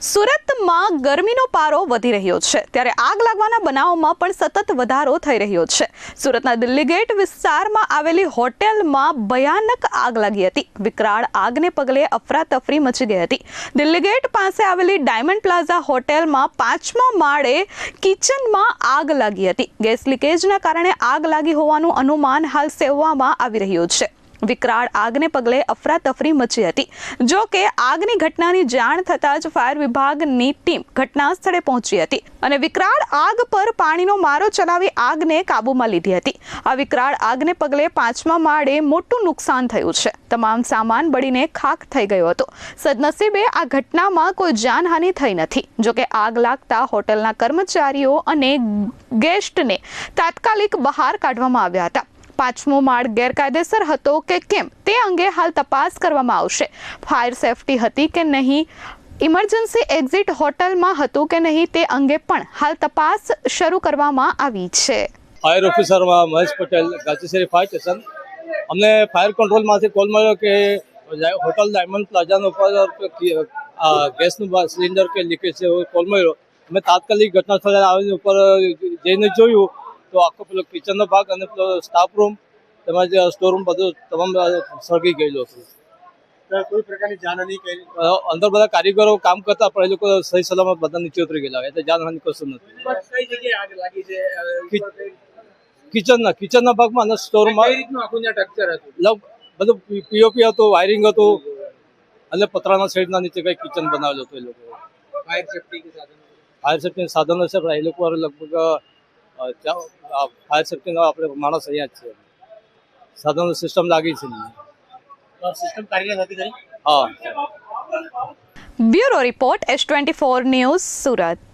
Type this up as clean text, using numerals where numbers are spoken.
સુરતમાં ગરમીનો પારો વધી રહ્યો છે ત્યારે આગ લાગવાના બનાવોમાં પણ સતત વધારો થઈ રહ્યો છે। સુરતના દિલ્હી ગેટ વિસ્તારમાં આવેલી હોટેલમાં ભયાનક આગ લાગી હતી। વિકરાળ આગને પગલે અફરાતફરી મચી ગઈ હતી। દિલ્હી ગેટ પાસે આવેલી ડાયમંડ પ્લાઝા હોટેલમાં 5મા માળે કિચનમાં આગ લાગી હતી। ગેસ લીકેજના કારણે આગ લાગી હોવાનું અનુમાન હાલ સેવવામાં આવી રહ્યું છે। વિકરાળ આગને પગલે અફરાતફરી મચી હતી। જો કે આગની ઘટનાની જાણ થતાં જ ફાયર વિભાગની ટીમ ઘટના સ્થળે પહોંચી હતી અને વિકરાળ આગ પર પાણીનો મારો ચલાવી આગને કાબૂમાં લીધી હતી। આ વિકરાળ આગને પગલે 5મા માળે મોટું નુકસાન થયું છે। તમામ સામાન બળીને ખાખ થઈ ગયો હતો। સદનસીબે આ ઘટનામાં કોઈ જાનહાનિ થઈ નથી। જો કે આગ લાગતા હોટલના કર્મચારીઓ અને ગેસ્ટને તાત્કાલિક બહાર કાઢવામાં આવ્યા હતા। 5મો માળ ગેરકાયદેસર હતો કે કેમ તે અંગે હાલ તપાસ કરવામાં આવશે। ફાયર સેફટી હતી કે નહીં, ઇમરજન્સી એક્ઝિટ હોટલમાં હતું કે નહીં તે અંગે પણ હાલ તપાસ શરૂ કરવામાં આવી છે। Fire officer Mahesh Patel, Gandhisheri fire station. અમને ફાયર કંટ્રોલમાંથી કોલ મળ્યો કે હોટલ ડાયમંડ પ્લાઝાનો ઉપર ગેસનું સિલિન્ડર કે લીકેજ છે એવો કોલ મળ્યો। અમે તાત્કાલિક ઘટના સ્થળે આવીને ઉપર જઈને જોયું તો આખો પેલો કિચનનો ભાગ અને પેલો સ્ટાફ રૂમ તેમજ સ્ટોર રૂમ બધું તમામ સળગી ગયેલું હતું। કોઈ પ્રકારની જાનહાનિ કરી અંદર બધા કારીગરો કામ કરતા પણ એ લોકો સહી સલામત બધા નીચે ઉતરી ગયેલા, એટલે જાનહાનિ કશું નથી। કઈ જગ્યાએ આગ લાગી છે? કિચનના ભાગમાં અને સ્ટોર રૂમમાં કઈ રીતનું આખું ત્યાં સ્ટ્રક્ચર હતું? બધું પીઓપી હતું, વાયરિંગ હતું અને પતરાના શેડના નીચે કઈ કિચન બનાવેલું હતું। એ લોકો ફાયર સેફટી કે સાધનો? ફાયર સેફ્ટી સાધનો છે પણ એ લોકો લગભગ ફાયર સેફ્ટીનો આપણે માણસ અહીંયા જ છે, સાધનો સિસ્ટમ લાગી છે। સિસ્ટમ કાર્યરત હતી ખરી? હા। Bureau report S24 news Surat.